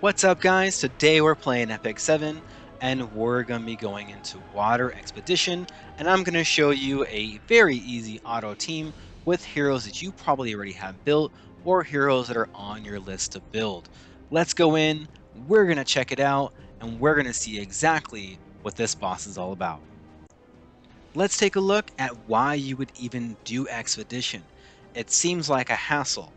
What's up, guys? Today we're playing Epic 7 and we're going to be going into Water Expedition, and I'm going to show you a very easy auto team with heroes that you probably already have built or heroes that are on your list to build. Let's go in, we're going to check it out, and we're going to see exactly what this boss is all about. Let's take a look at why you would even do Expedition. It seems like a hassle,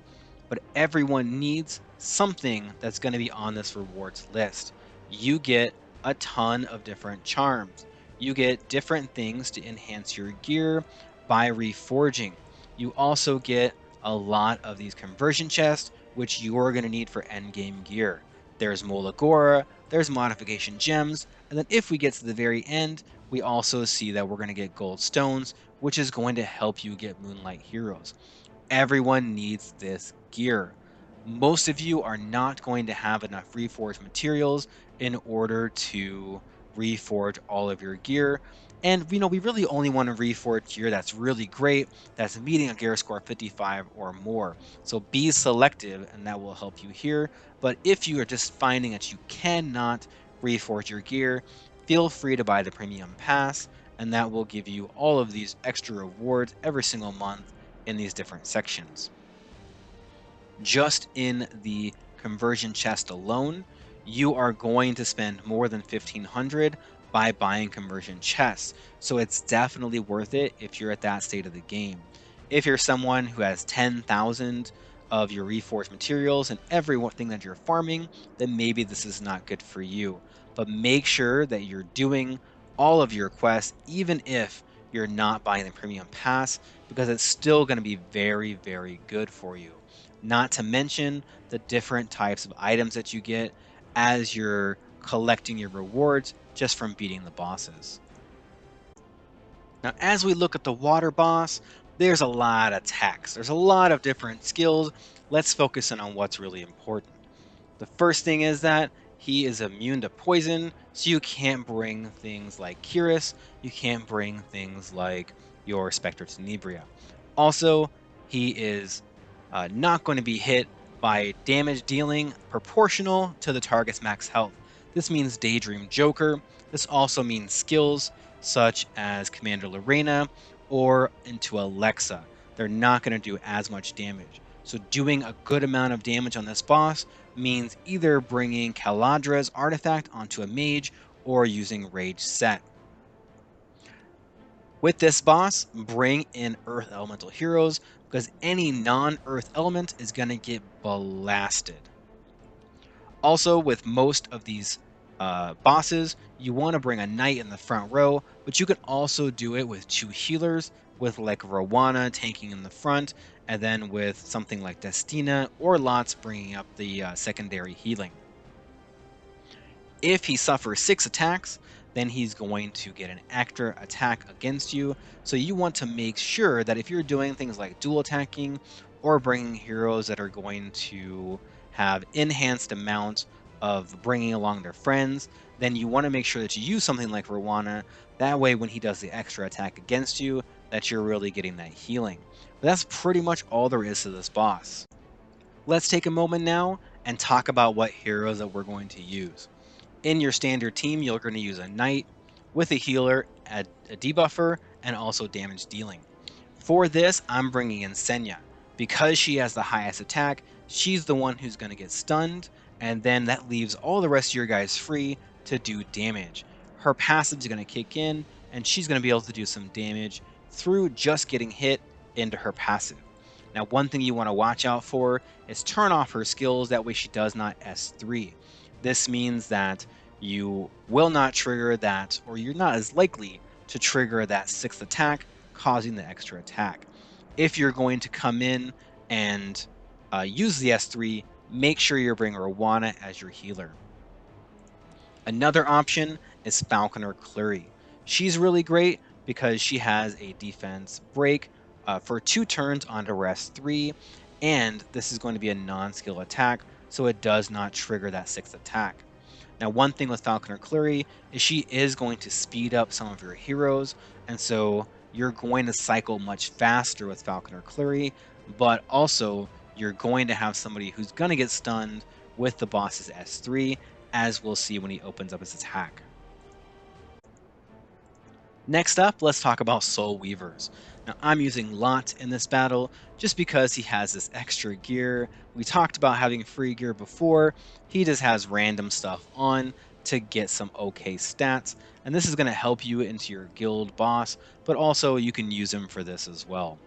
but everyone needs something that's going to be on this rewards list. You get a ton of different charms. You get different things to enhance your gear by reforging. You also get a lot of these conversion chests, which you're going to need for endgame gear. There's Molagora, there's modification gems, and then if we get to the very end, we also see that we're going to get gold stones, which is going to help you get Moonlight heroes. Everyone needs this gear. Most of you are not going to have enough reforged materials in order to reforge all of your gear. And we really only want to reforge gear that's really great, that's meeting a gear score 55 or more. So be selective, and that will help you here. But if you are just finding that you cannot reforge your gear, feel free to buy the premium pass, and that will give you all of these extra rewards every single month in these different sections. Just in the conversion chest alone, you are going to spend more than 1,500 by buying conversion chests. So it's definitely worth it if you're at that state of the game. If you're someone who has 10,000 of your reforged materials and everything that you're farming, then maybe this is not good for you. But make sure that you're doing all of your quests, even if you're not buying the premium pass, because it's still going to be very, very good for you. Not to mention the different types of items that you get as you're collecting your rewards just from beating the bosses. Now, as we look at the water boss, there's a lot of attacks. There's a lot of different skills. Let's focus in on what's really important. The first thing is that he is immune to poison, so you can't bring things like Cyrus, you can't bring things like your Spectre Tenebria. Also, he is not going to be hit by damage dealing proportional to the target's max health. This means Daydream Joker. This also means skills such as Commander Lorena or into Alexa. They're not going to do as much damage. So doing a good amount of damage on this boss means either bringing Kaladra's artifact onto a mage or using Rage Set. With this boss, bring in Earth Elemental heroes because any non-Earth element is going to get blasted. Also, with most of these bosses, you want to bring a knight in the front row, but you can also do it with 2 healers, with like Rowana tanking in the front, and then with something like Destina or Lots bringing up the secondary healing. If he suffers 6 attacks, then he's going to get an extra attack against you. So you want to make sure that if you're doing things like dual attacking or bringing heroes that are going to have enhanced amount of bringing along their friends, then you want to make sure that you use something like Rowana. That way, when he does the extra attack against you, that you're really getting that healing. But that's pretty much all there is to this boss. Let's take a moment now and talk about what heroes that we're going to use. In your standard team, you're going to use a knight with a healer, a debuffer, and also damage dealing. For this, I'm bringing in Senya. Because she has the highest attack, she's the one who's going to get stunned, and then that leaves all the rest of your guys free to do damage. Her passive is going to kick in, and she's going to be able to do some damage through just getting hit into her passive. Now, one thing you want to watch out for is turn off her skills, that way she does not S3. This means that you will not trigger that, or you're not as likely to trigger that 6th attack, causing the extra attack. If you're going to come in and use the S3, make sure you're bringing Rowana as your healer. Another option is Falconer Clury. She's really great because she has a defense break for 2 turns onto rest 3, and this is going to be a non-skill attack, so it does not trigger that 6th attack. Now, one thing with Falconer Clury is she is going to speed up some of your heroes, and so you're going to cycle much faster with Falconer Clury, but also you're going to have somebody who's going to get stunned with the boss's S3, as we'll see when he opens up his attack. Next up, let's talk about Soul Weavers. Now, I'm using Lot in this battle just because he has this extra gear. We talked about having free gear before. He just has random stuff on to get some okay stats, and this is going to help you into your guild boss, but also you can use him for this as well.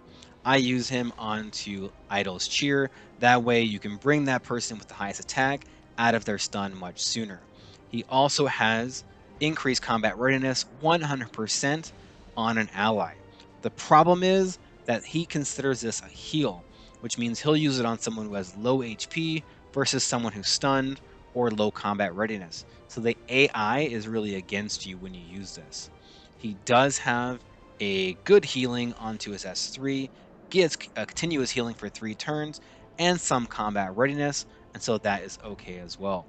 I use him onto Idol's Cheer. That way you can bring that person with the highest attack out of their stun much sooner. He also has increase combat readiness 100% on an ally. The problem is that he considers this a heal, which means he'll use it on someone who has low HP versus someone who's stunned or low combat readiness. So the AI is really against you when you use this. He does have a good healing onto his S3, gets a continuous healing for 3 turns, and some combat readiness, and so that is okay as well.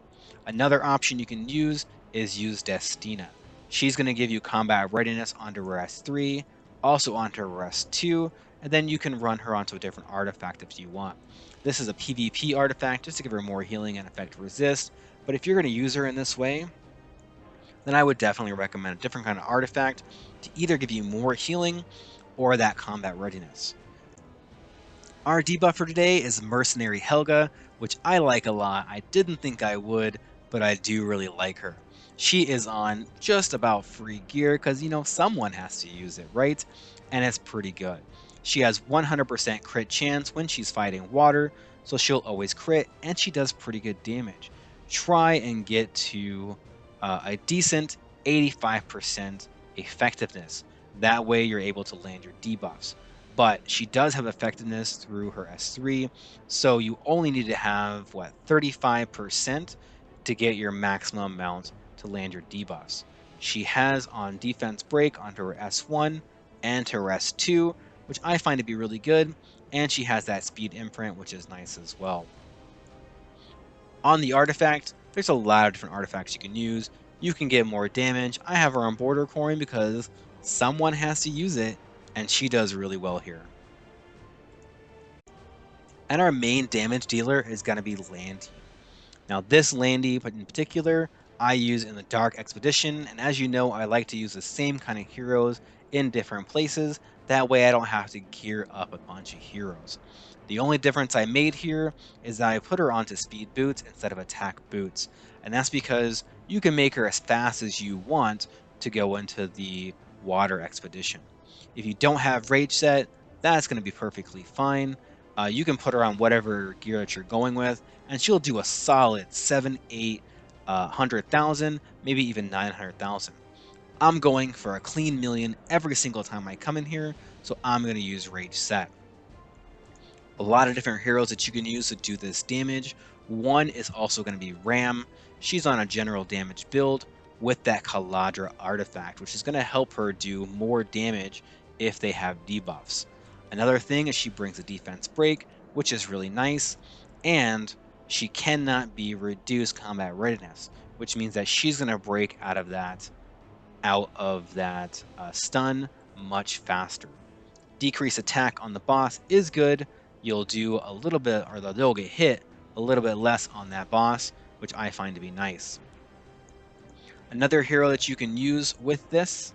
Another option you can use is use Destina. She's going to give you combat readiness onto her S3, also onto her S2, and then you can run her onto a different artifact if you want. This is a PvP artifact just to give her more healing and effect resist, but if you're going to use her in this way, then I would definitely recommend a different kind of artifact to either give you more healing or that combat readiness. Our debuffer today is Mercenary Helga, which I like a lot. I didn't think I would, but I do really like her. She is on just about free gear because, someone has to use it, right? And it's pretty good. She has 100% crit chance when she's fighting water, so she'll always crit, and she does pretty good damage. Try and get to a decent 85% effectiveness. That way you're able to land your debuffs. But she does have effectiveness through her S3, so you only need to have, 35% to get your maximum amount to land your debuffs. She has on defense break onto her S1 and to her S2, which I find to be really good, and she has that speed imprint, which is nice as well. On the artifact, there's a lot of different artifacts you can use. You can get more damage. I have her on border coin because someone has to use it, and she does really well here. And our main damage dealer is going to be Landy. Now this Landy in particular, I use in the Dark Expedition, and as you know, I like to use the same kind of heroes in different places. That way I don't have to gear up a bunch of heroes. The only difference I made here is that I put her onto speed boots instead of attack boots, and that's because you can make her as fast as you want to go into the Water Expedition. If you don't have rage set, that's going to be perfectly fine. You can put her on whatever gear that you're going with, and she'll do a solid 7, 8, 100,000, maybe even 900,000. I'm going for a clean million every single time I come in here, so I'm going to use Rage Set. A lot of different heroes that you can use to do this damage. One is also going to be Ram. She's on a general damage build with that Kaladra artifact, which is going to help her do more damage if they have debuffs. Another thing is she brings a defense break, which is really nice, and she cannot be reduced combat readiness, which means that she's going to break out of that stun much faster. Decrease attack on the boss is good. You'll do a little bit, or they'll get hit a little bit less on that boss, which I find to be nice. Another hero that you can use with this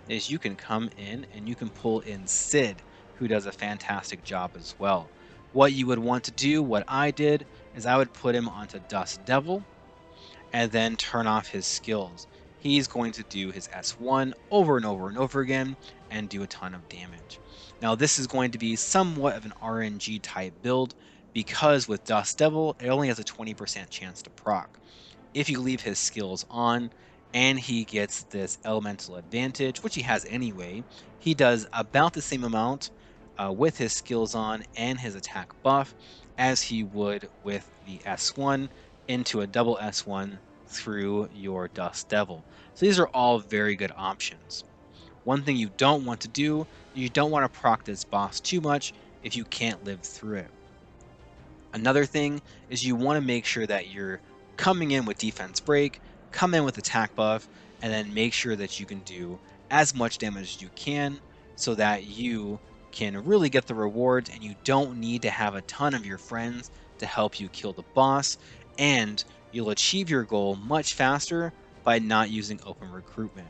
is you can come in and you can pull in Sid, who does a fantastic job as well. What you would want to do, what I did, is I would put him onto Dust Devil and then turn off his skills. He's going to do his S1 over and over and over again and do a ton of damage. Now this is going to be somewhat of an RNG type build because with Dust Devil, it only has a 20% chance to proc. If you leave his skills on and he gets this elemental advantage, which he has anyway, he does about the same amount with his skills on and his attack buff as he would with the S1 into a double S1 through your Dust Devil. So these are all very good options. One thing you don't want to do, you don't want to proc this boss too much if you can't live through it. Another thing is you want to make sure that you're coming in with defense break, come in with attack buff, and then make sure that you can do as much damage as you can so that you can really get the rewards and you don't need to have a ton of your friends to help you kill the boss. and you'll achieve your goal much faster by not using open recruitment.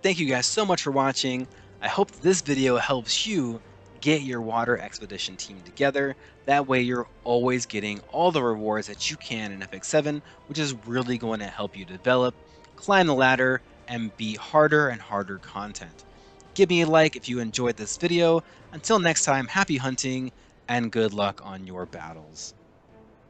Thank you guys so much for watching. I hope this video helps you get your water expedition team together. That way you're always getting all the rewards that you can in Epic 7, which is really going to help you develop, climb the ladder, and beat harder and harder content. Give me a like if you enjoyed this video. Until next time, happy hunting and good luck on your battles.